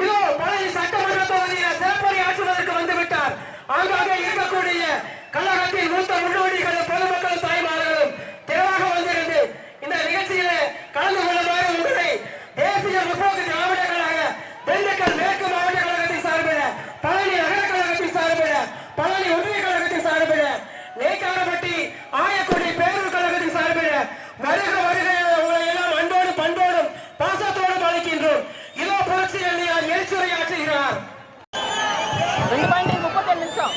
இதோ பழைய சட்டமன்ற தொகுதியில் சேப்பரி ஆற்றுவதற்கு வந்துவிட்டார். ஆங்காங்கே இருக்கக்கூடிய கழகத்தின் மூத்த முன்னோடிகள் பொதுமக்கள் தாய்மார்களும் திரளாக வந்திருந்து இந்த நிகழ்ச்சியிலே கலந்து கொள்ளுமாறு உங்களை தேசிய முற்போக்கு திராவிட கழக திண்டுக்கல் மேற்கு மாவட்ட கழகத்தின் சார்பில், பழனி நகர கழகத்தின் சார்பில், பழனி ஒன்றிய கழகத்தின் சார்பில், நெய்க்காரப்பட்டி ஆயக்குடி பேரூர் கழகத்தின் சார்பில் வருக வருக உங்களை எல்லாம் அன்போடும் பண்போடும் பாசத்தோடும் அழைக்கின்றோம். இதோ புரட்சி எண்ணியார் எழுச்சுரையாற்றுகிறார். 2:37 நிமிஷம்.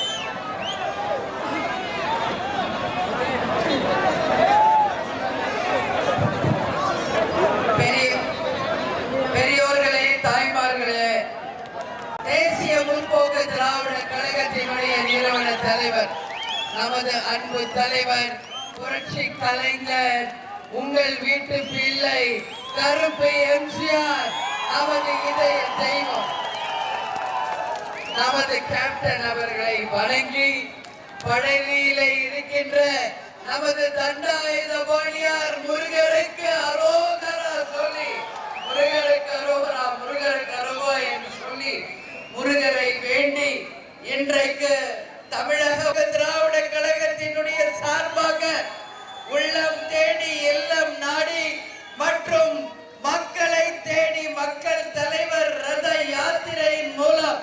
பெரியோர்களே, தாய்மார்களே, தேசிய முற்போக்கு திராவிட கழகத்தினுடைய நிறுவன தலைவர், நமது அன்பு தலைவர், புரட்சி கலைஞர், உங்கள் வீட்டு பிள்ளை கருப்பு எம்ஜிஆர், நமது இதய தெய்வம், நமது கேப்டன் அவர்களை வணங்கி பழனியில இருக்கின்ற நமது தண்டாயுதபாணியார் முருகருக்கு அரோகரா சொல்லி, முருகருக்கு அரோகரா, முருகருக்கு அரோகா என்று சொல்லி முருகரை வேண்டி இன்றைக்கு தமிழக திராவிட கழகத்தினுடைய சார்பாக உள்ளம் தேடி இல்லம் நாடி மற்றும் மக்களை தேடி மக்கள் தலைவர் ரத யாத்திரையின் மூலம்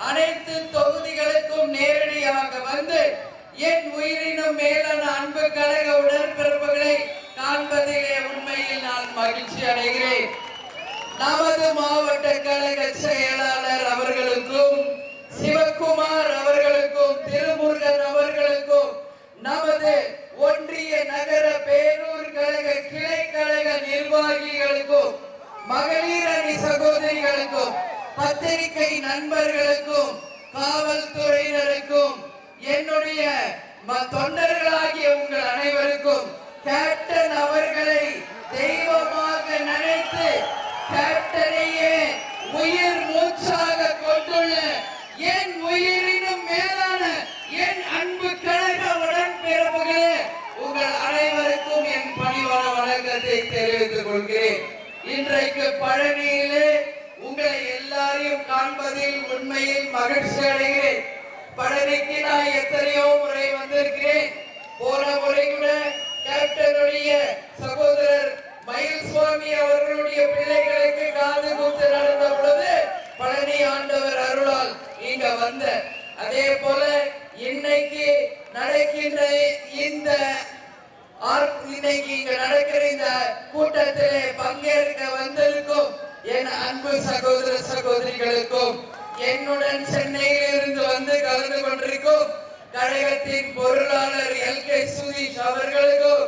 அனைத்து தொகுதிகளுக்கும் நேரடியாக வந்து என் உயிரினும் மேலான அன்பு கழக உடன்பிறப்புகளை காண்பதிலே உண்மையில் நான் மகிழ்ச்சி அடைகிறேன். நமது மாவட்ட கழக செயலாளர் அவர்களுக்கும், சிவகுமார் அவர்களுக்கும், திருமுருகன் அவர்களுக்கும், நமது ஒன்றிய நகர பேரூர் கழக கிளை கழக நிர்வாகிகளுக்கும், மகளிர் அணி சகோதரிகளுக்கும், பத்திரிகை நண்பர்களுக்கும், காவல்துறையினருக்கும், என்னுடைய தொண்டர்களாகிய உங்கள் அனைவருக்கும் கேப்டன் அவர்களை தெய்வமாக நினைத்து கேப்டனையே உயிர் மூச்சாக கொண்டுள்ள என் உயிரினும் மேலான என் அன்பு கழக உடன்பிறப்புகளே, உங்கள் அனைவருக்கும் என் பணிவான வணக்கத்தை தெரிவித்துக் கொள்கிறேன். இன்றைக்கு பழனியிலே உங்களை எல்லாரையும் காண்பதில் உண்மையில் மகிழ்ச்சி அடைகிறேன். பழனிக்கு நான் எத்தனையோ முறை வந்திருக்கிறேன். போன முறை கூட கேப்டனுடைய சகோதரர் மயில் சுவாமி அவர்களுடைய பிள்ளைகளுக்கு காது குத்து நடந்த பொழுது பழனி ஆண்டவர் அருளால் இங்க வந்த, அதே போல இன்னைக்கு நடக்கின்ற இன்னைக்கு இங்க நடக்கிற இந்த கூட்டத்திலே பங்கேற்க வந்திருக்கும் என் அன்பு சகோதர சகோதரிகளுக்கும், என்னுடன் சென்னையில் இருந்து வந்து கலந்து கொண்டிருக்கும் கழகத்தின் பொருளாளர் LK சுதீஷ் அவர்களுக்கும்,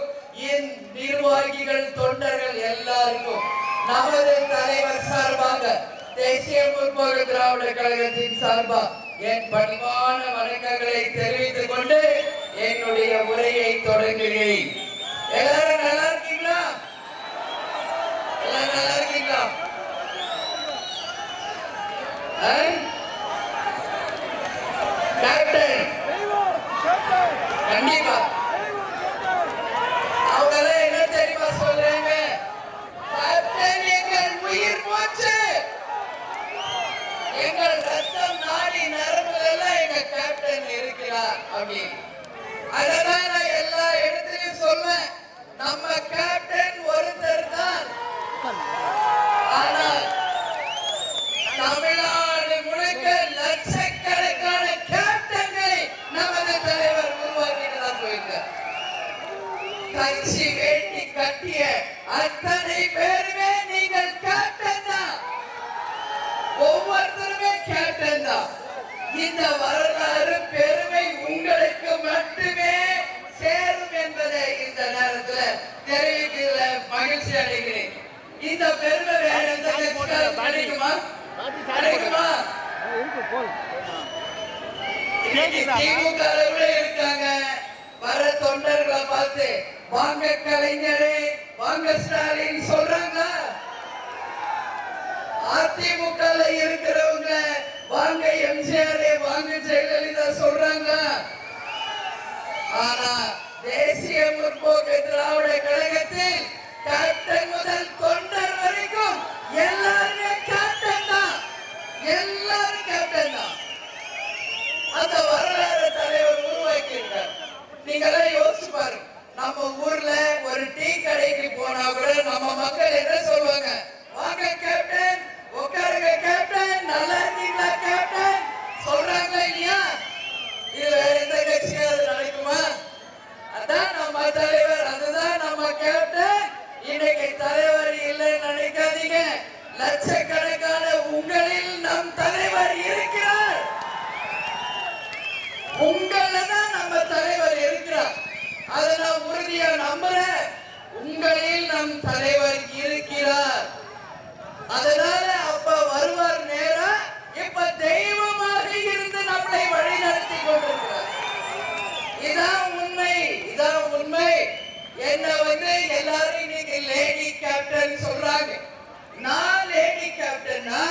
என் நிர்வாகிகள் தொண்டர்கள் எல்லாருக்கும் நமது தலைவர் சார்பாக, தேசிய முற்போக்கு திராவிட கழகத்தின் சார்பாக என் பணிவான வணக்கங்களை தெரிவித்துக் கொண்டு என்னுடைய உரையை தொடங்குகிறேன். எல்லாரும் நல்லா இருக்கீங்களா? எல்லாரும் நல்லா இருக்கீங்களா? கேப்டன் கண்டிப்பா அவங்க என்ன தெரியுமா சொல்றாங்க? கேப்டன் எங்கள் உயிர் மூச்சு, எங்கள் ரத்தம் நாடி நரம்புல எல்லாம் எங்க கேப்டன் இருக்கிறார் அப்படின்னு. அதனால நான் எல்லா இடத்துலயும் சொல்லுவேன், நம்ம கேப்டன் ஒருத்தர் தான். ஆனால் தமிழ்நாடு முழுக்க லட்சக்கணக்கான கேப்டன்களை நமது தலைவர் உருவாக்கிட்டு தான் போயிருக்கார். கட்சி வேட்டி கட்டிய அத்தனை பேருமே நீங்கள் கேப்டன் தான், ஒவ்வொருத்தருமே கேப்டன் தான். இந்த வரலாறு பெருமை உங்களுக்கு மட்டுமே சேரும் என்பதை இந்த நேரத்தில் தெரிவிக்கிறதுல மகிழ்ச்சி அடைகிறேன். இந்த பெருமை வேற எந்த கிடைக்குமா? கிடைக்குமா? திமுக இருக்காங்க, வர தொண்டர்களை பார்த்து வாங்க கலைஞரே, வாங்க ஸ்டாலின் சொல்றாங்க. அதிமுக இருக்கிறவங்க வாங்க எம்ஜிஆர், வாங்க ஜெயலலிதா சொல்றாங்க. ஆனா தேசிய முற்போக்கு திராவிட கழகத்தில் கேப்டன் முதல் தொண்டர் வரைக்கும் எல்லாருமே கேப்டன் தான். சொல்றாங்க. நான் லேடி கேப்டன்னா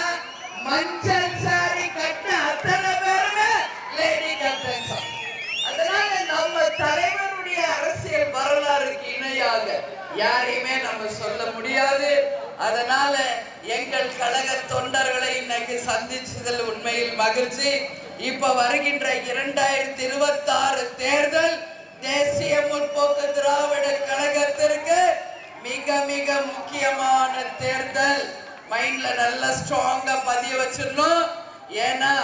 மஞ்சள் சாரி கட்ட அத்தனை பேருமே லேடி கேப்டன். அதனால நம்ம தலைவருடைய அரசியல் வரலாறுக்கு இணையாக யாரையுமே நம்ம சொல்ல முடியாது. அதனால எங்கள் கழக தொண்டர்களை இன்னைக்கு சந்திச்சதில் உண்மையில் மகிழ்ச்சி. இப்ப வருகின்ற 2026 தேர்தல் தேசிய முற்போக்கு திராவிட கழகத்திற்கு மிக மிக முக்கியமான தேர்தல். மைண்ட்ல நல்ல ஸ்ட்ராங்கா பதிய வச்சிடணும். ஏன்னா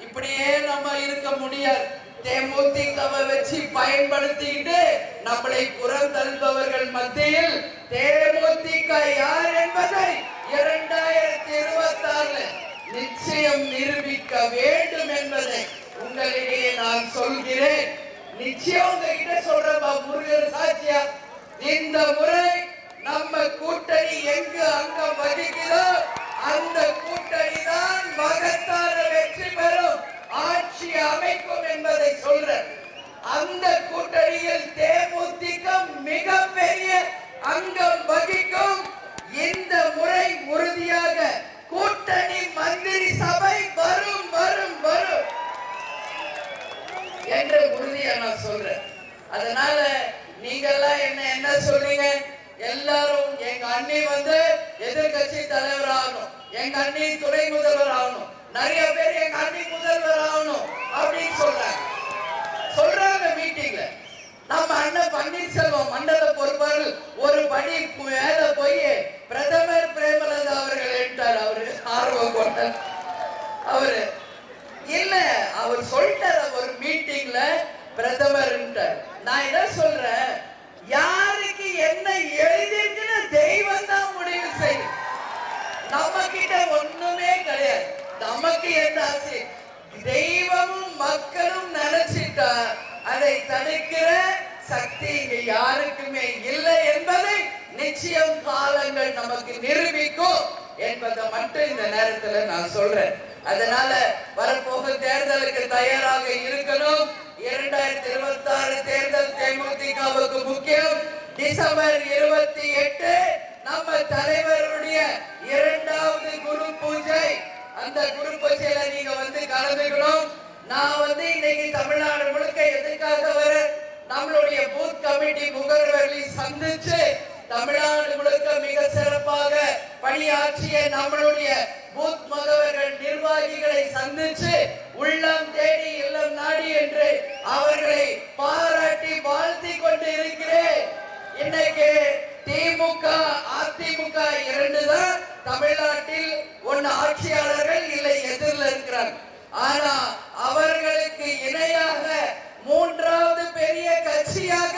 இப்படியே நம்ம இருக்க முடியாது. தேமுதிகவை வச்சு பயன்படுத்திட்டு நம்மளை புறந்தள்ளுபவர்கள் மத்தியில் தேமுதிக யார் என்பதை 2026 நிச்சயம் நிரூபிக்க வேண்டும் என்பதை உங்களிடையே நான் சொல்கிறேன். நிச்சயம் உங்ககிட்ட சொல்றேன் முருகர் சாட்சியா, இந்த முறை நம்ம கூட்டணி எங்கு அங்கம் வகிக்கிறதோ அந்த கூட்டணி தான் மகத்தான வெற்றி பெறும், ஆட்சி அமைக்கும் என்பதை சொல்றேன். அந்த கூட்டணியில் தேமுதிக மிகப்பெரிய அங்கம் வகிக்கும். இந்த முறை உறுதியாக கூட்டணி மந்திரி சபை வரும் வரும் வரும் என்று உறுதியா நான் சொல்றேன். அதனால நீங்க எல்லாம் என்ன சொல்றீங்க? எல்லாரும் எங்க அண்ணி எதிர்கட்சி தலைவர் ஆகணும், எங்க அண்ணி துணை முதல்வர் ஆகணும், நிறைய பேர் எங்க அண்ணி முதல்வர் ஆகணும் அப்படின்னு சொல்றாங்க மீட்டிங்ல. நம்ம அண்ணன் பன்னீர்செல்வம் மண்டல பொறுப்பாளர் ஒரு படி மேல போய் பிரதமர் பிரேமலதா அவர்கள் என்றார். அவரு ஆர்வம் கொண்ட அவரு இல்ல, அவர் சொல்லிட்டார் ஒரு மீட்டிங்ல பிரதமர். நான் என்ன சொல்றேன், யாருக்கு என்ன எழுதிருக்குன்னு தெய்வம் தான் முடிவு செய்யும். நம்ம கிட்ட ஒண்ணுமே கிடையாது. நமக்கு என்ன ஆசை, தெய்வமும் மக்களும் நினைச்சிட்டா அதை தடுக்கிற சக்தி இங்க யாருக்குமே இல்லை என்பதை நிச்சயம் காலங்கள் நமக்கு நிரூபிக்கும் என்பதை மட்டும் இந்த நேரத்துல நான் சொல்றேன். அதனால வரப்போக தேர்தலுக்கு தயாராக இருக்கணும். 2026 தேர்தல் தேமுதிகவுக்கு முக்கியம். டிசம்பர் 28 நம்ம தலைவருடைய 2வது குரு பூஜை. அந்த குரு பூஜையில நீங்க கலந்துக்கணும். நான் இன்னைக்கு தமிழ்நாடு முழுக்க எதுக்காக வர, நம்மளுடைய பூத் கமிட்டி முகவர்களை சந்திச்சு தமிழ்நாடு முழுக்க மிக சிறப்பாக பணியாற்றிய நம்மளுடைய பூத் முகவர்கள் நிர்வாகிகளை சந்திச்சு உள்ளம் தேடி இல்லம் நாடி என்று அவர்களை பாராட்டி வாழ்த்தி கொண்டு இருக்கிறேன். இன்னைக்கு திமுக அதிமுக 2 தான் தமிழ்நாட்டில் ஒன்னு ஆட்சியாளர்கள் இல்லை எதிரில் இருக்கிறார். ஆனா அவர்களுக்கு இணையாக 3வது பெரிய கட்சியாக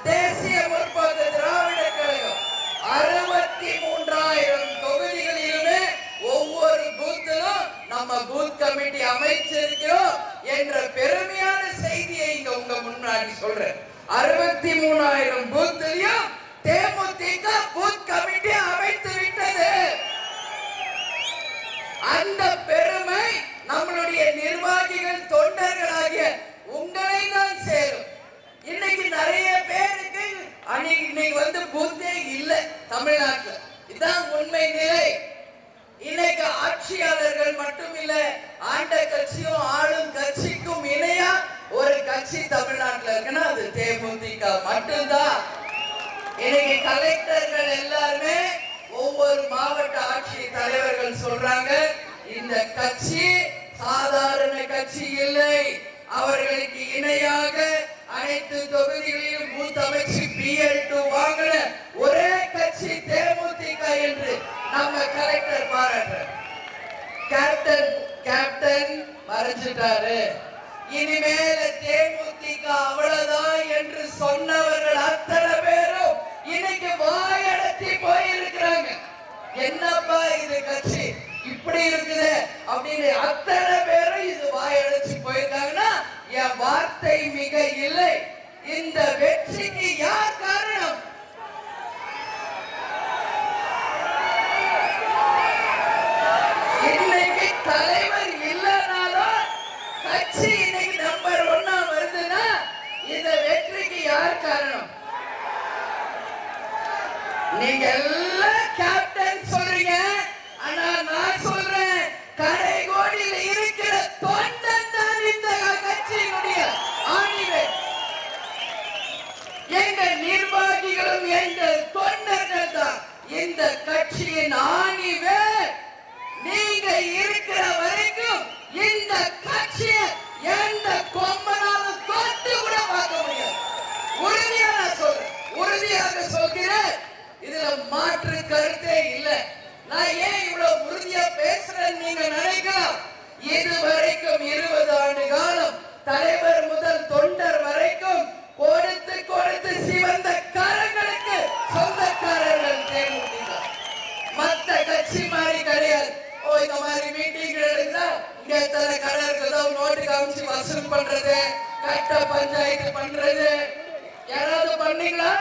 தேசிய முற்போக்கு திராவிட கழகம் 63,000 தொகுதிகளிலுமே ஒவ்வொரு பூத்திலும் நம்ம பூத் கமிட்டி அமைச்சிருக்கிறோம் என்ற பெருமையான செய்தியை இங்க உங்க முன்னாடி சொல்றேன். 63,000 பூத்திலையும் தேமுதிக பூத் கமிட்டி அமைத்து விட்டது. அந்த பெருமை நம்மளுடைய நிர்வாகிகள் தொண்டர்களாகிய உங்களை தான் சேரும். இன்னைக்கு நிறைய பேருக்கு இன்னைக்கு பூத்தே இல்ல தமிழ்நாட்டில். இதுதான் உண்மை நிலை. இன்னைக்கு ஆட்சியாளர்கள் மட்டும் இல்ல, ஆண்ட கட்சியும் ஆளும் கட்சிக்கும் இணையா ஒரு கட்சி தமிழ்நாட்டில் இருக்குன்னா அது தேமுதிக மட்டும்தான். இன்னைக்கு கலெக்டர்கள் எல்லாருமே ஒவ்வொரு மாவட்ட ஆட்சி தலைவர்கள் சொல்றாங்க, இந்த கட்சி சாதாரண கட்சி இல்லை, அவர்களுக்கு இணையாக அனைத்து தொகுதிகளிலும் பூத் அமைச்சு PL2 வாங்கின ஒரே கட்சி தேமுதிக என்று நம்ம கலெக்டர் பாராட்டுறார். கேப்டன் மறைஞ்சிட்டாரு, இனிமேல தேமுதிக அவ்வளவுதான் என்று சொன்னவர்கள் அத்தனை பேரும் இன்னைக்கு வாயடத்தி போயிருக்கிறாங்க. என்னப்பா இது கட்சி இப்படி இருக்குது அப்படின்னு அத்தனை பேரும் இது வாயடைச்சு போயிருக்காங்கன்னா என் வார்த்தை மிக இல்லை. இந்த வெற்றிக்கு யார் காரணம்? இன்னைக்கு தலைவர் இல்லைனாலும் கட்சி இன்னைக்கு நம்பர் 1 வருதுன்னா இந்த வெற்றிக்கு யார் காரணம்? நீங்க எல்லாம் கேப்டன் பேசிக்கலாம். இதுவரைக்கும் 20 ஆண்டு காலம் தலைவர் முதல் தொண்டர் வரைக்கும் கொடுத்து கொடுத்து சிவந்த கரங்களுக்கு சொந்தக்காரர்கள் தேமுதிக. மத்த கட்சி மாதிரி கிடையாது. இந்த மாதிரி மீட்டிங் எடுத்தா இங்க எத்தனை கடை இருக்குதோ நோட்டு காமிச்சு வசூல் பண்றது, கட்ட பஞ்சாயத்து பண்றது யாராவது பண்ணீங்களா?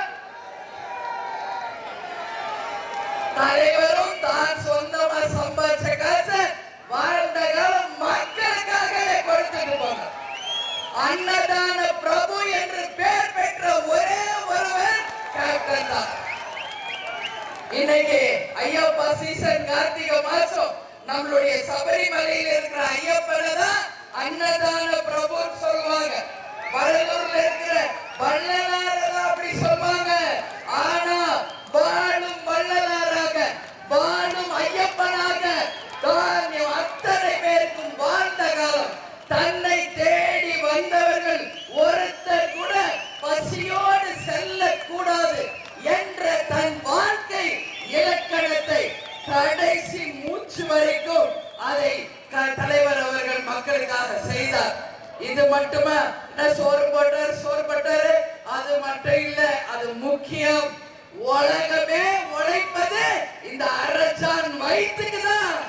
தலைவரும் தான் சொந்தமா சம்பாதிச்ச காசு வாழ்ந்த காலம் மக்களுக்காகவே கொடுத்துட்டு போங்க. அன்னதான பிரபு என்று பெயர் பெற்ற ஒரே ஒருவர் கேப்டன் தான். இன்னைக்கு ஐயப்பா சீசன், கார்த்திகை மாசம் நம்மளுடைய சபரிமலையில் இருக்கிற ஐயப்பனை தான் அன்னதான பிரபு சொல்லுவாங்க. வடலூர்ல இருக்கிற வள்ளலார் அப்படி சொல்லுவாங்க. ஆனா வாழும் வள்ளலாராக, வாழும் ஐயப்பனாக தான் அத்தனை பேருக்கும் வாழ்ந்த காலம். தன்னை தேடி வந்தவர்கள் ஒருத்தர் கூட பசியோடு செல்லக்கூடாது என்ற தன் வாழ்க்கை இலக்கணத்தை கடைசி மூச்சு வரைக்கும் அதை தலைவர் அவர்கள் மக்களுக்காக செய்தார். இது மட்டுமா? சோறு போட்டாரு அது மட்டும் இல்ல, அது முக்கியம். உலகமே உழைப்பது இந்த அரசான் வயிற்றுக்குதான்,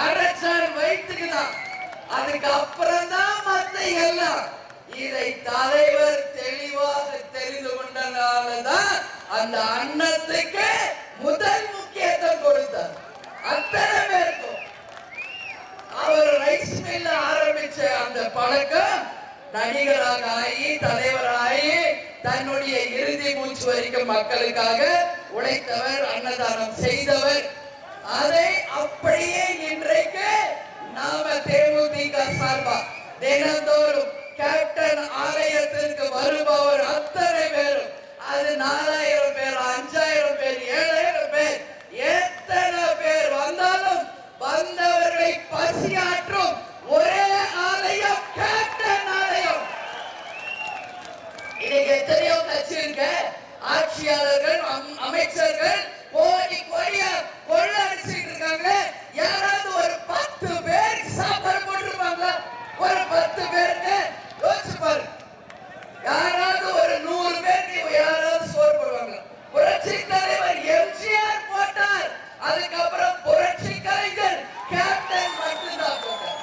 அரசான் வயிற்றுக்குதான். அதுக்கு அப்புறம் தான் மத்த எல்லாம். இதை தலைவர் தெளிவாக தெரிந்து கொண்டனாலதான் அந்த அன்னத்துக்கு முதல் முக்கியத்துவம் கொடுத்தார். அத்தனை பேருக்கும் அவர் ரைஸ் மில்ல ஆரம்பிச்ச அந்த பழக்கம் நடிகராக ஆகி தலைவராகி தன்னுடைய இறுதி மூச்சு வரைக்கும் மக்களுக்காக உழைத்தவர், அன்னதானம் செய்தவர். அதை அப்படியே இன்றைக்கு நாம தேமுதிக சார்பா தினந்தோறும் கேப்டன் ஆலயத்திற்கு வருபவர் அத்தனை பேரும், அது 4000 பேர், 5000 பேர், 7000 பேர், எத்தனை பேர் வந்தாலும் வந்தவர்களை பசியாற்றும் ஒரே ஆலயம் கேப்டன் ஆலயம். இன்னைக்கு எத்தனையோ கட்சி இருக்கு, ஆட்சியாளர்கள், அமைச்சர்கள் கோடி கோடியா கொள்ளடிச்சிட்டு இருக்காங்க. யாராவது ஒரு 10 பேர் சாப்பாடு போட்டுருப்பாங்களா? ஒரு 10 பேருக்கு யோசிச்சு பாரு. யாராவது ஒரு 100 பேருக்கு யாராவது சோறு போடுவாங்க? புரட்சி தலைவர் எம்ஜிஆர் போட்டார். அதுக்கப்புறம் புரட்சி கலைஞர் கேப்டன் மட்டும்தான் போட்டார்.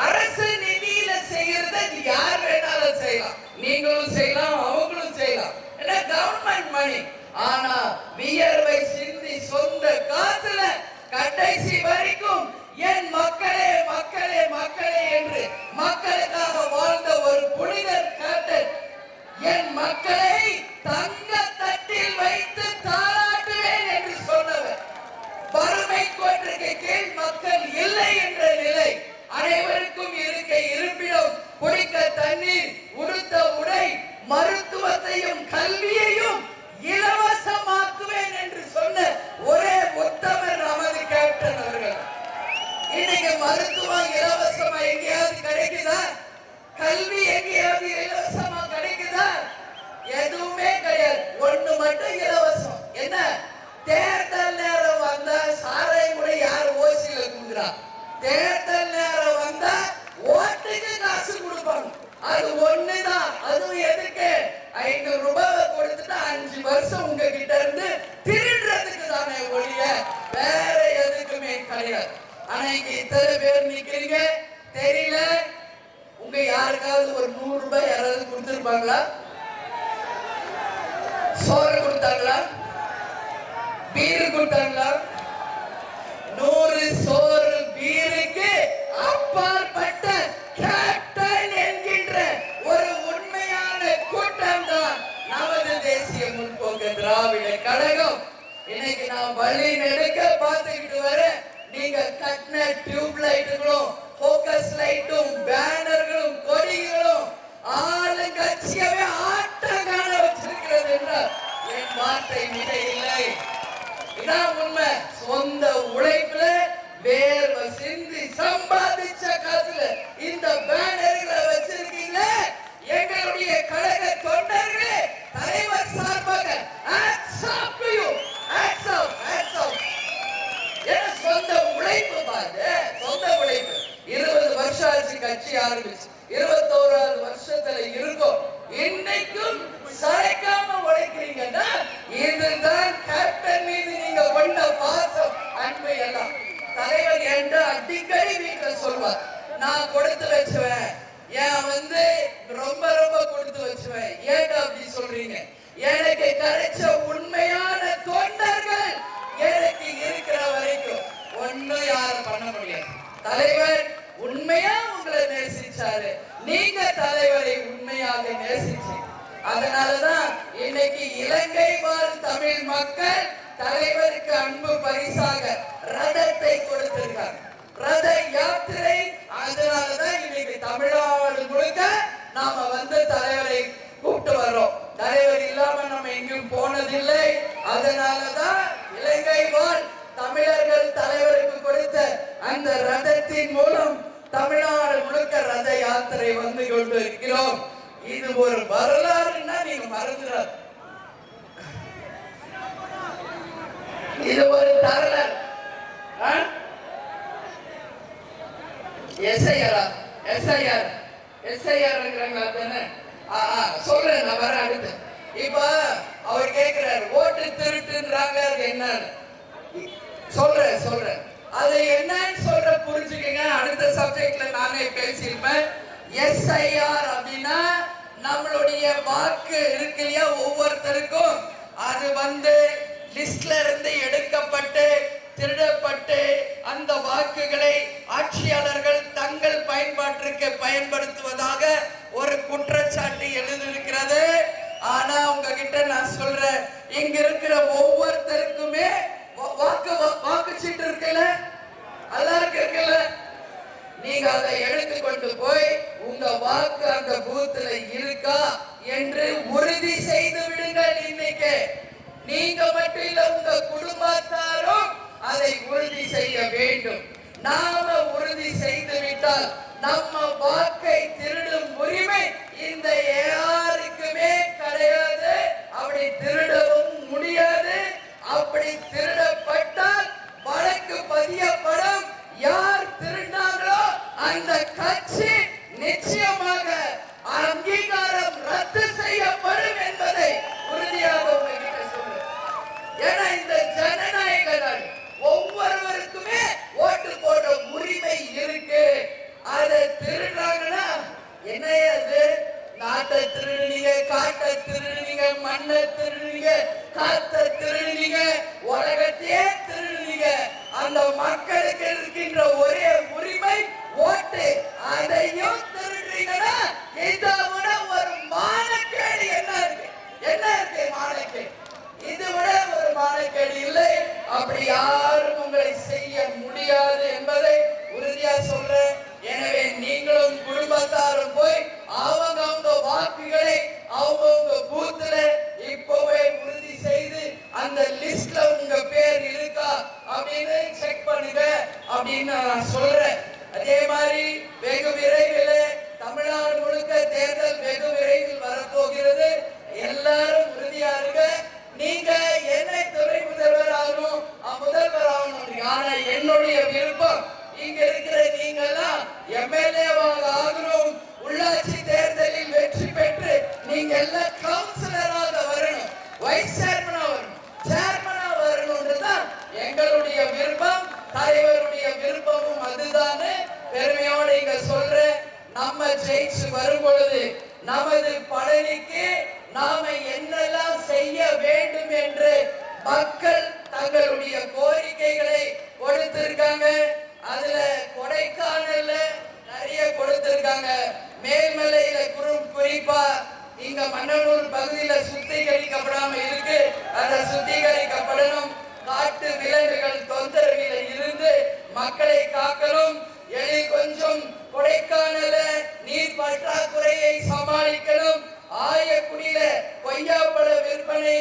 அரசு நிதியில செய்யறத யார் வேணாலும் செய்யலாம், நீங்களும் செய்யலாம், அவங்களும் செய்யலாம். ஏன்னா கவர்மெண்ட் மணி. ஆனா வியர்வை சிந்தி சொந்த காசுல கடைசி வரைக்கும் என் மக்களே மக்களே மக்களே என்று மக்களுக்காக வாழ்ந்த ஒரு புனிதர் கேப்டன். என் மக்களை தங்க தட்டில் வைத்து தாளாட்டுவேன் என்று சொன்னவர். வறுமை கோட்டிற்கு கீழ் மக்கள் இல்லை என்ற நிலை, அனைவருக்கும் இருக்க இருப்பிடம், குடிக்க தண்ணீர், உடுத்த உடை, மருத்துவத்தையும் கல்வியையும் இலவசமாக்குவேன் என்று சொன்ன ஒரே உத்தமர் நமது கேப்டன் அவர்கள். இன்னைக்கு மருத்துவம் இலவசமா எங்கேயாவது கிடைக்குதா? கல்வி எங்கேயாவது இலவசமா கிடைக்குதா? எதுவுமே கிடையாது. ஒண்ணு மட்டும் இலவசம். என்ன? தேர்தல் நேரம் வந்தா சாராயம் கூட யார் ஓசியில கொடுக்குறா? தேர்தல் நேரம் வந்தா ஓட்டுக்கு காசு கொடுப்பாங்க. அது ஒண்ணுதான். அதுவும் எதுக்கு? 500 ரூபாய் கொடுத்துட்டு 5 வருஷம் உங்ககிட்ட இருந்து திருடுறதுக்கு தானே ஒழிய வேற எதுக்குமே கிடையாது. ஆனா இங்க இத்தனை பேர் நிக்கிறீங்க, தெரியல. உங்க யாருக்காவது ஒரு 100 ரூபாய் யாராவது கொடுத்திருப்பாங்களா? சோறு கொடுத்தாங்களா? பீரு கொடுத்தாங்களா? 100 சோறு பீருக்கு அப்பாற்பட்ட கேப்டன் என்கின்ற ஒரு உண்மையான கூட்டம் தான் நமது தேசிய முற்போக்கு திராவிட கழகம். இன்னைக்கு நான் வழி நெடுக்க பார்த்துக்கிட்டு வரேன். நீங்க கட்டின டியூப் லைட்டுகளும், போக்கஸ் லைட்டும், பேனர்களும், கொடிகளும் ஆளுங்கட்சியவே ஆட்டம் காண வச்சிருக்கிறது என்றால் என் வார்த்தை மிக இல்லை. இதான் உண்மை. சொந்த உழைப்புல வேர்வை சிந்தி சம்பாதிச்ச காசுல இந்த பேனர்களை வச்சிருக்கீங்களே, எங்களுடைய கழக தொண்டர்களே, தலைவர் சார்பாக hats off to you. Hats off, hats off. சொந்த உழைப்பு பாரு. ஆரம்பிச்சு 21வது வருஷத்துல இருக்கோம். இன்னைக்கும் சளைக்காம உழைக்கிறீங்கன்னா இதுதான் கேப்டன் மீது நீங்க கொண்ட பாசம், அன்பு எல்லாம். தலைவர் என்ற அடிக்கடி வீட்டுல சொல்வார், நான் கொடுத்து வச்சுவேன், ரொம்ப ரொம்ப கொடுத்து வச்சுவேன். ஏன் அப்படி சொல்றீங்க? எனக்கு கிடைச்ச உண்மையான தொண்டர்கள் எனக்கு இருக்கிற வரைக்கும் ஒண்ணும் யாரும் பண்ண முடியாது. தலைவர் உண்மையா உங்களை நேசிச்சாரு, நீங்க தலைவரை உண்மையாக நேசிச்சீங்க. அதனாலதான் இன்னைக்கு இலங்கை வாழ் தமிழ் மக்கள் தலைவருக்கு அன்பு பரிசாக ரதத்தை கொடுத்திருக்காங்க, ரத யாத்திரை. அதனாலதான் இன்னைக்கு தமிழ்நாடு முழுக்க நாம தலைவரை கூப்பிட்டு வர்றோம். தலைவர் இல்லாம நம்ம எங்கேயும் போனதில்லை. அதனாலதான் இலங்கை வாழ் தமிழர்கள் தலைவருக்கு கொடுத்த அந்த ரதத்தின் மூலம் தமிழ்நாடு முழுக்க ரத யாத்திரை வந்து கொண்டு இருக்கிறோம். இது ஒரு வரலாறுன்னா நீங்க மறந்துடாது. இது ஒரு தரலாறு. சொல்றேன், நான் வர அடுத்து. இப்ப அவர் கேட்கிறார், ஓட்டு திருட்டுன்றாங்க, அது என்னன்னு சொல்றேன். அது என்னன்னு புரிஞ்சுக்கங்க. அடுத்த சப்ஜெக்ட்ல நானே பேசியிருப்பேன். எஸ்ஐஆர் அப்படின்னா நம்மளுடைய வாக்கு இருக்கு இல்லையா, ஒவ்வொருத்தருக்கும் அது லிஸ்ட்ல இருந்து எடுக்கப்பட்டு திருடப்பட்டு அந்த வாக்குகளை ஆட்சியாளர்கள் தங்கள் பயன்பாட்டிற்கு பயன்படுத்துவதாக ஒரு குற்றச்சாட்டு எழுதியிருக்கிறது. ஆனா உங்ககிட்ட நான் சொல்றேன், இங்க இருக்கிற ஒவ்வொருத்தருக்குமே வாக்குச்சீட்டு இருக்குல்ல, எல்லாருக்கும் இருக்குல்ல. நீங்க அதை எடுத்து கொண்டு போய் உங்க வாக்கு அந்த பூத்துல இருக்கா என்று உறுதி செய்து விடுங்கள். இன்னைக்கு நீங்க மட்டும் இல்ல, உங்க குடும்பத்தாரும் அதை உறுதி செய்ய வேண்டும். நாம உறுதி செய்து விட்டால் நம்ம வாக்கை திருடும் உரிமை இந்த யாருக்குமே கிடையாது. அப்படி திருடவும் முடியாது. அப்படி திருடப்பட்டால் வழக்கு பதியப்படும். யார் திருடினாங்களோ அந்த கட்சி நிச்சயமாக அங்கீகாரம் ரத்து செய்யப்படும் என்பதை உறுதியாக உங்ககிட்ட சொல்றேன். ஏன்னா இந்த ஜனநாயக நாடு ஒவ்வொருவருக்குமே ஓட்டு போட உரிமை இருக்கு. அதை திருடுறாங்கன்னா என்னையாது? நாட்டை திருடுனீங்க, காட்டை திருடுனீங்க, மண்ணை திருடுனீங்க, காத்தை திருடுனீங்க, உலகத்தையே திருடுனீங்க. அந்த மக்களுக்கு இருக்கின்ற ஒரே உரிமை ஓட்டு. அதையும் திருடுறீங்கன்னா இதை விட ஒரு மானக்கேடு என்ன இருக்கு? மானக்கேடு இது விட ஒரு மானக்கேடு இல்லை. அப்படி யாரும் உங்களை செய்ய முடியாது என்பதை உறுதியா சொல்றேன். எனவே நீங்களும் குடும்பத்தாரும் போய் அவங்க வாக்குகளை அவங்க பூத்துல இப்பவே உறுதி செய்து அந்த லிஸ்ட்ல உங்க பேர் இருக்கா அப்படின்னு செக் பண்ணுங்க அப்படின்னு நான் சொல்றேன். அதே மாதிரி வெகு விரைவில் தமிழ்நாடு முழுக்க தேர்தல் வெகு விரைவில் வரப்போகிறது. எல்லாரும் உறுதியா இருங்க. நீங்க என்னை துணை முதல்வர் ஆகணும், முதல்வர் ஆகணும். ஆனா என்னுடைய விருப்பம் இங்க இருக்கிற நீங்க எல்லாம் எம்எல்ஏவாக ஆகணும். உள்ளாட்சி தேர்தலில் வெற்றி பெற்று நீங்க எல்லாம் கவுன்சிலராக வரணும், வைஸ் சேர்மனா வரணும், சேர்மனா வரணும்ன்றதுதான் எங்களுடைய விருப்பம். தலைவருடைய விருப்பமும் அதுதானே பெருமையோடு இங்க சொல்றேன். நம்ம ஜெயிச்சு வரும் பொழுது நமது பழனிக்கு நாம என்னெல்லாம் செய்ய வேண்டும் என்று மக்கள் தங்களுடைய கோரிக்கைகளை கொடுத்திருக்காங்க. அதுல கொடைக்கானல்ல நிறைய கொடுத்திருக்காங்க. மேல்மலையில குறிப்பா இங்க மன்னனூர் பகுதியில சுத்திகரிக்கப்படாம இருக்கு, அதை சுத்திகரிக்கப்படணும். காட்டு விலங்குகள் தொந்தரவில இருந்து மக்களை காக்கணும். கொஞ்சம் கொடைக்கானல நீர் பற்றாக்குறையை சமாளிக்கணும். ஆயக்குடியில கொய்யாப்பழ விற்பனை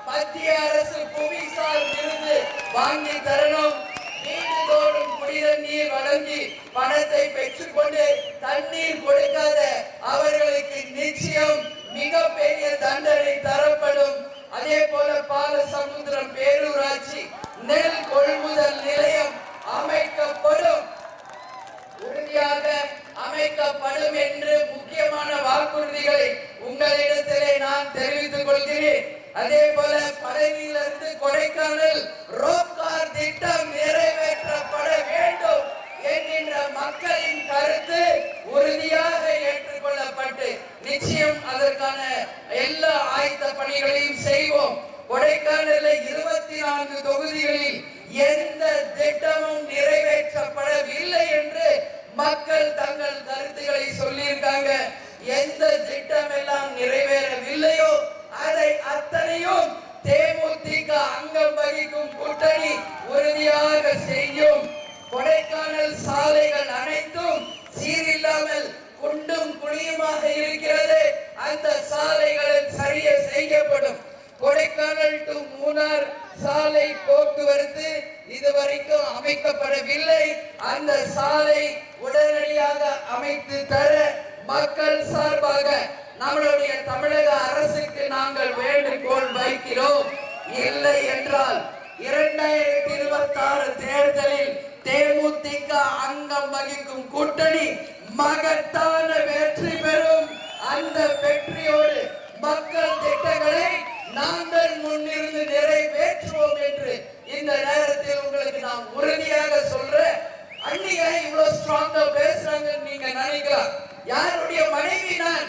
மத்திய அரசு புவிசார் விருது வாங்கி தரணும். வீடுதோறும் குடிநீர் நீர் வழங்கி பணத்தை பெற்றுக்கொண்டு தண்ணீர் கொடுக்காத அவர்களுக்கு நிச்சயம் மிகப்பெரிய தண்டனை தரப்படும். அதே போல பாலசமுத்திரம் பேரூராட்சி நெல் கொள்முதல் நிலையம் அமைக்கப்படும், உறுதியாக அமைக்க அமைக்கப்படும் என்று முக்கியமான வாக்குறுதிகளை உங்களிடத்திலே நான் தெரிவித்துக் கொள்கிறேன். அதே போல பழனியிலிருந்து கொடைக்கானல் ரோப்கார் திட்டம் நிறைவேற்றப்பட வேண்டும் என்கின்ற மக்களின் கருத்து உறுதியாக ஏற்றுக்கொள்ளப்பட்டு நிச்சயம் அதற்கான எல்லா ஆயத்த பணிகளையும் செய்வோம். கொடைக்கானலில் 24 தொகுதிகளில் எந்த திட்டமும் நிறைவேற்றப்படவில்லை என்று மக்கள் தங்கள் கருத்துக்களை சொல்லியிருக்காங்க. எந்த திட்டம் எல்லாம் நிறைவேறவில்லையோ அதை அத்தனையும் தேமுதிக அங்கம் வகிக்கும் கூட்டணி உறுதியாக செய்யும். கொடைக்கானல் சாலைகள் அனைத்தும் சீரில்லாமல் குண்டும் குழியுமாக இருக்கிறது. அந்த சாலைகள் சரிய செய்யப்படும். கொடைக்கானல் டு மூணார் சாலை போக்குவரத்து இதுவரைக்கும் அமைக்கப்படவில்லை. அந்த சாலை உடனடியாக அமைத்து தர மக்கள் சார்பாக நம்மளுடைய தமிழக அரசுக்கு நாங்கள் வேண்டுகோள் வைக்கிறோம். இல்லை என்றால் 2026 தேர்தலில் தேமுதிக அங்கம் வகிக்கும் கூட்டணி மகத்தான வெற்றி பெறும். அந்த வெற்றியோடு மக்கள் திட்டங்களை நாங்கள் முன்னிருந்து நிறைவேற்றுவோம் என்று இந்த நேரத்தில் உங்களுக்கு நான் உறுதியாக சொல்றேன். அன்னிங்க இவ்வளவு ஸ்ட்ராங்கா பேசுறாங்க நீங்க நினைக்கலாம். யாருடைய மனைவி நான்?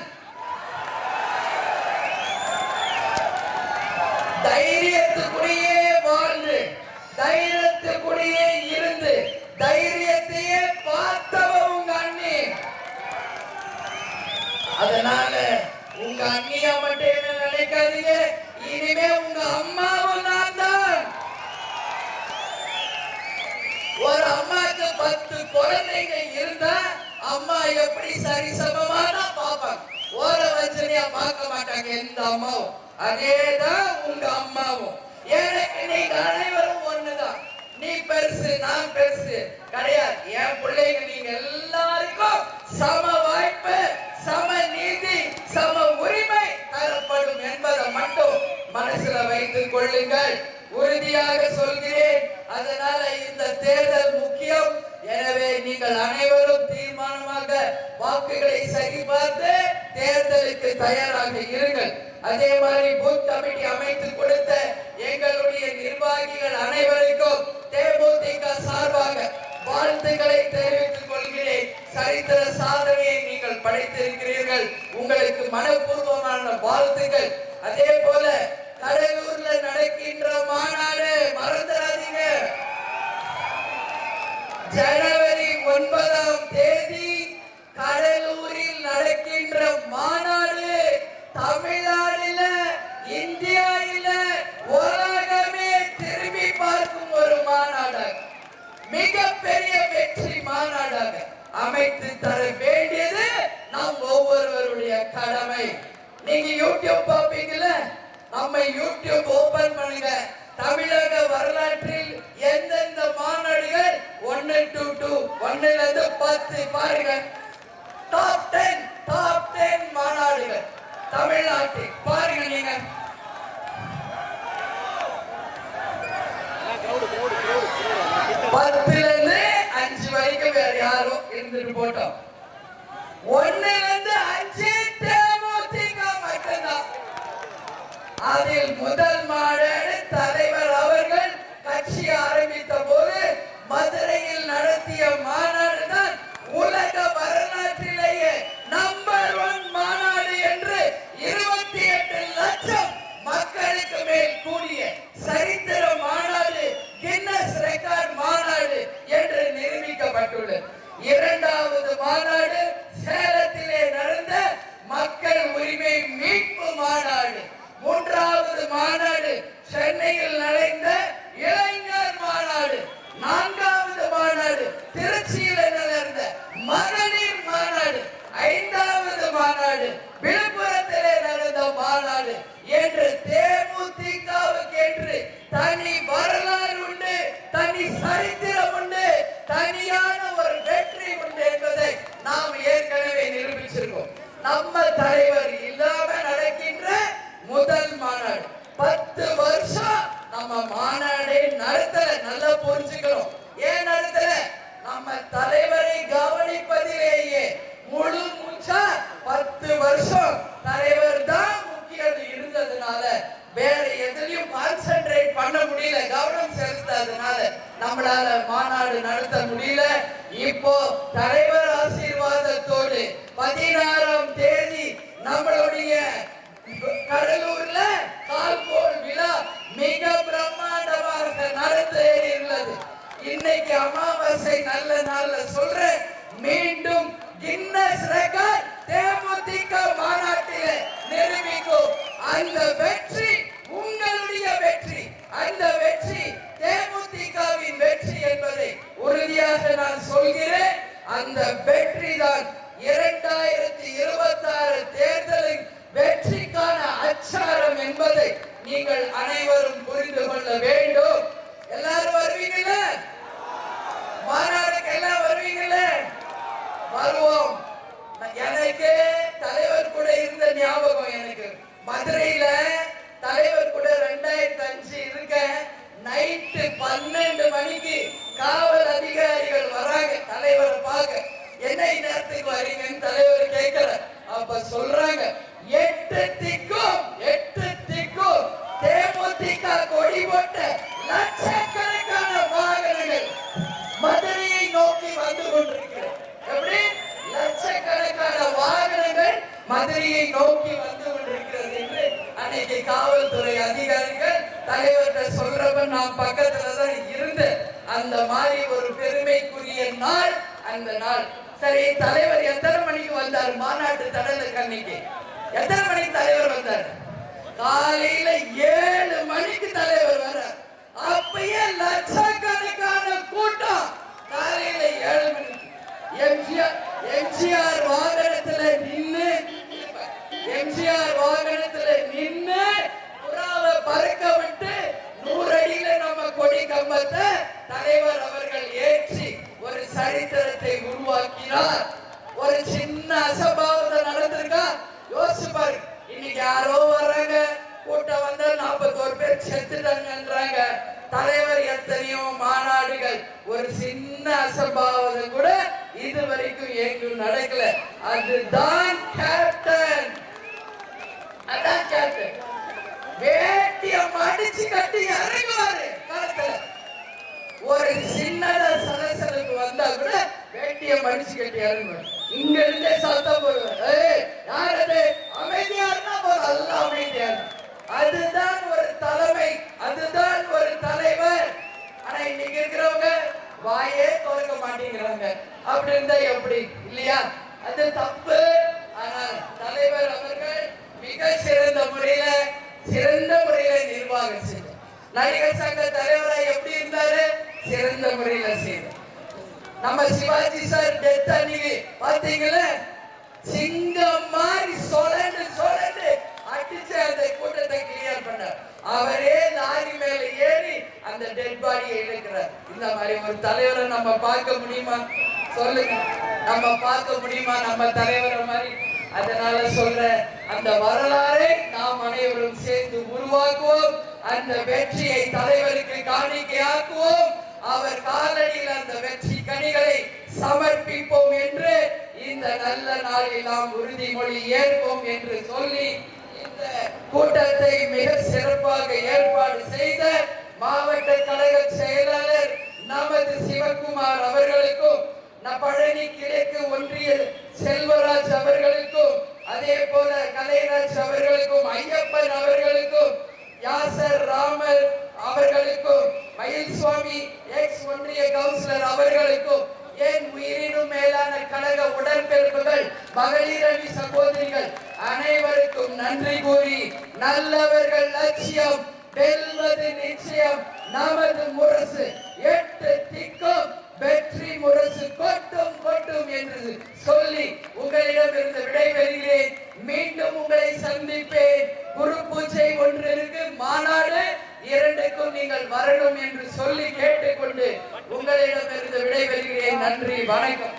தைரியத்துக்குள்ளேயே வாழ்ந்து தைரியத்துக்குள்ளேயே இருந்து தைரியத்தையே பார்த்தவ உங்க அண்ணி. அதனால உங்க அண்ணியா மட்டும் என்ன நினைக்காதீங்க, இனிமே உங்க அம்மாவும் நான் தான். ஒரு அம்மாக்கு 10 குழந்தைங்க இருந்தா அம்மா எப்படி சரிசமமா தான் பார்ப்பாங்க, ஓர வச்சனையா பார்க்க மாட்டாங்க எந்த அம்மாவும். அதேதான் உங்க அம்மாவும். எனக்கு நீங்க அனைவரும் ஒண்ணுதான். நீ பெருசு நான் பெருசு கிடையாது. என் பிள்ளைங்க நீங்க எல்லாருக்கும் சம வாய்ப்பு, சம நீதி, சம உரிமை தரப்படும் என்பதை மட்டும் மனசுல வைத்துக் கொள்ளுங்கள். உறுதியாக சொல்கிறேன். அதனால இந்த தேர்தல் முக்கியம். எனவே நீங்கள் அனைவரும் தீர்மானமாக வாக்குகளை சரிபார்த்து தேர்தலுக்கு தயாராக இருங்கள். அதே மாதிரி பூத் கமிட்டி அமைத்து கொடுத்த எங்களுடைய நிர்வாகிகள் அனைவருக்கும் தேமுதிக சார்பாக வாழ்த்துக்களை தெரிவித்துக் கொள்கிறேன். சரித்திர சாதனையை நீங்கள் படைத்திருக்கிறீர்கள். உங்களுக்கு மனப்பூர்வமான வாழ்த்துக்கள். அதே போல கடலூர்ல நடக்கின்ற மாநாடு மறந்துடாதீங்க. ஜனவரி 9ஆம் தேதி கடலூரில் நடக்கின்ற மாநாடு தமிழ்நாடுல இந்தியாவில உலகமே திரும்பி பார்க்கும் ஒரு மாநாடாக, மிகப்பெரிய வெற்றி மாநாடாக அமைத்து தர வேண்டியது நம் ஒவ்வொருவருடைய கடமை. நீங்க யூடியூப் பார்ப்பீங்கல்ல, நம்ம யூடியூப் ஓபன் பண்ணுங்க. தமிழக வரலாற்றில் எந்தெந்த மாநாடுகள் 1 to 2 1ல இருந்து 10 பாருங்க. டாப் 10 மாநாடுகள் தமிழ்நாட்டில் பாருங்க. நீங்க 10ல இருந்து 5 வரைக்கும் வேற யாரும் இருந்துட்டு போட்டோம். 1ல இருந்து 5 தேமுதிக மட்டும்தான். அதில் முதல் மாநாடு தலைவர் அவர்கள் கட்சி ஆரம்பித்த போது மதுரையில் நடத்திய மாநாடு தான் உலக வரலாற்றிலேயே நம்பர் 1 மாநாடு என்று 28 லட்சம் மக்களுக்கு மேல் கூடிய சரித்திர மாநாடு, கின்னஸ் ரெக்கார்ட் மாநாடு என்று நிரூபிக்கப்பட்டுள்ளது. 2வது மாநாடு சேலத்திலே நடந்த மக்கள் உரிமை மீட்பு மாநாடு. 3வது மாநாடு சென்னையில் நடந்த இளைஞர் மாநாடு. 4வது மாநாடு திருச்சியில் நடந்த மகளிர் மாநாடு. 5வது மாநாடு விழுப்புரத்திலே நடந்த மாநாடு என்று தேமுதிகவுக்கு என்று தனி வரலாறு உண்டு, தனி சரித்திரம் உண்டு, தனியான ஒரு வெற்றி உண்டு என்பதை நாம் ஏற்கனவே நிரூபிச்சிருக்கோம். நம்ம தலைவர் இல்லாம நடக்கின்ற முதல் மாநாடு. 10 வருஷம் நம்ம மாநாடை நடத்தல. நல்லா புரிஞ்சுக்கணும். ஏன் நடத்தல? நம்ம தலைவரை கவனிப்பதிலேயே முழு மூச்சா 10 வருஷம் தலைவர் தான் முக்கியம் இருந்ததுனால வேற எதுலயும் கான்சென்ட்ரேட் பண்ண முடியல, கவனம் செலுத்தாதனால நம்மளால மாநாடு நடத்த முடியல. இப்போ தலைவர் ஆசீர்வாதத்தோடு 16ஆம் தேதி நம்மளுடைய கடலூர்ல கால்கோள் விழா மிக பிரம்மாண்டமாக நடந்தேறியுள்ளது. இன்னைக்கு அமாவாசை நல்ல நாள்ல சொல்றேன், மீண்டும் கின்னஸ் ரெக்கார்ட் தேமுதிக மாநாட்டிலே நிரூபிக்கும். அந்த வெற்றி உங்களுடைய வெற்றி, அந்த வெற்றி தேமுதிகவின் வெற்றி என்பதை உறுதியாக நான் சொல்கிறேன். அந்த வெற்றி தான் 2026 தேர்தலின் வெற்றிக்கான அச்சாரம் என்பதை நீங்கள் அனைவரும் புரிந்து கொள்ள வேண்டும். எல்லாரும் வருவீங்கல்ல? மாநாடுக்கு எல்லாம் வருவீங்கல்ல? வருவோம். எனக்கு தலைவர் கூட இருந்த ஞாபகம், எனக்கு மதுரையில தலைவர் கூட 2005 இருக்க நைட்டு 12 மணிக்கு காவல் அதிகாரிகள் வராங்க தலைவரை பார்க்க. என்ன நேரத்துக்கு வரீங்கன்னு தலைவர் கேட்கல. அப்ப சொல்றாங்க, 8 திக்கும் தேமுதிக கொடி போட்ட லட்சக்கணக்கான வாகனங்கள் மதுரையை நோக்கி வந்து கொண்டிருக்கிறது. எப்படி? லட்சக்கணக்கான வாகனங்கள் மதுரையை நோக்கி வந்து கொண்டிருக்கிறது என்று அன்னைக்கு காவல்துறை அதிகாரிகள் தலைவர்கிட்ட சொல்றப்ப நான் பக்கத்துல தான் இருந்தேன். அந்த மாதிரி ஒரு பெருமைக்குரிய நாள் அந்த நாள். சரி, தலைவர் எத்தனை மணிக்கு வந்தார் மாநாட்டு தடலுக்கு? அன்னைக்கு எத்தனை மணிக்கு தலைவர் வந்தார்? காலையில 7 மணிக்கு தலைவர் வர்றார். அப்பயே லட்சக்கணக்கான கூட்டம் காலையில 7 மணிக்கு எம்ஜிஆர் வாகனத்துல நின்னு புறாவை பறக்க விட்டு 100 அடியில நம்ம கொடி கம்பத்தை தலைவர் அவர்கள் ஏற்றி ஒரு சரித்திரத்தை உருவாக்கினார். ஒரு சின்ன அசம்பாவிதம் நடந்திருக்கா யோசிச்சு பாரு. இன்னைக்கு யாரோ வர்றாங்க, கூட்டம் வந்தா 41 பேர் செத்துட்டாங்கன்றாங்க. தலைவர் எத்தனையோ மாநாடுகள், ஒரு சின்ன அசம்பாவிதம் கூட இதுவரைக்கும் எங்கும் நடக்கல. அதுதான் கேப்டன். அதான் கேப்டன். வேட்டிய மடிச்சு கட்டி இறங்குவாரு களத்துல. ஒரு சின்னதா சலசலுக்கு வந்தா கூட வேட்டிய மடிச்சு கட்டி இறங்குவார். இங்க இருந்தே சத்தம் போடுவார், யாரது அமைதியா இருந்தா போதும், எல்லாம் அமைதியா. அதுதான் ஒரு தலைமை, அதுதான் ஒரு தலைவர். ஆனா இன்னைக்கு இருக்கிறவங்க வாயே திறக்க மாட்டேங்கிறாங்க. அப்படி இருந்தா எப்படி? இல்லையா? அது தப்பு. ஆனால் தலைவர் அவர்கள் மிக சிறந்த முறையில நிர்வாகம் செய்தார். நடிகர் சங்க தலைவரா எப்படி இருந்தாரு? சிறந்த முறையில செய்தார். நம்ம சிவாஜி சார் டெத் அன்னைக்கு பாத்தீங்களா, சிங்கம் மாதிரி சொலண்டு அடிச்சு அந்த கூட்டத்தை கிளியர் பண்ணார். அவரே லாரி மேல ஏறி அந்த டெட் பாடியை இழுக்கிறார். இந்த மாதிரி ஒரு தலைவரை நம்ம பார்க்க முடியுமா? சொல்லுங்க, நம்ம பார்க்க முடியுமா நம்ம தலைவரை மாதிரி? அதனால சொல்ற, அந்த வரலாறை நாம் அனைவரும் சேர்ந்து உருவாக்குவோம். அந்த வெற்றியை தலைவருக்கு காணிக்கையாக்குவோம். அவர் காலடியில் அந்த வெற்றி கனிகளை சமர்ப்பிப்போம் என்று இந்த நல்ல நாளில் நாம் உறுதிமொழி ஏற்போம் என்று சொல்லி இந்த கூட்டத்தை மிக சிறப்பாக ஏற்பாடு செய்த மாவட்ட கழக செயலாளர் நமது சிவகுமார் அவர்களுக்கும், பழனி கிழக்கு ஒன்றிய செல்வராஜ் அவர்களுக்கும், அதே போல கலைராஜ் அவர்களுக்கும், ஐயப்பன் அவர்களுக்கும், யாசர் ராமர் அவர்களுக்கும், மயில் சுவாமி எக்ஸ் ஒன்றிய கவுன்சிலர் அவர்களுக்கும், ஏன் உயிரினும் மேலான கழக உடன்பிறப்புகள், மகளிர் அணி சகோதரிகள் அனைவருக்கும் நன்றி கூறி, நல்லவர்கள் லட்சியம் வெல்வது நிச்சயம், நமது முரசு 8 திக்கும் வெற்றி முரசு கொட்டும் என்று சொல்லி உங்களிடமிருந்து விடைபெறுகிறேன். மீண்டும் உங்களை சந்திப்பேன். குரு பூஜை ஒன்று இருக்கு, மாநாடு 2க்கும் நீங்கள் வரணும் என்று சொல்லி கேட்டுக்கொண்டு உங்களிடமிருந்து விடைபெறுகிறேன். நன்றி, வணக்கம்.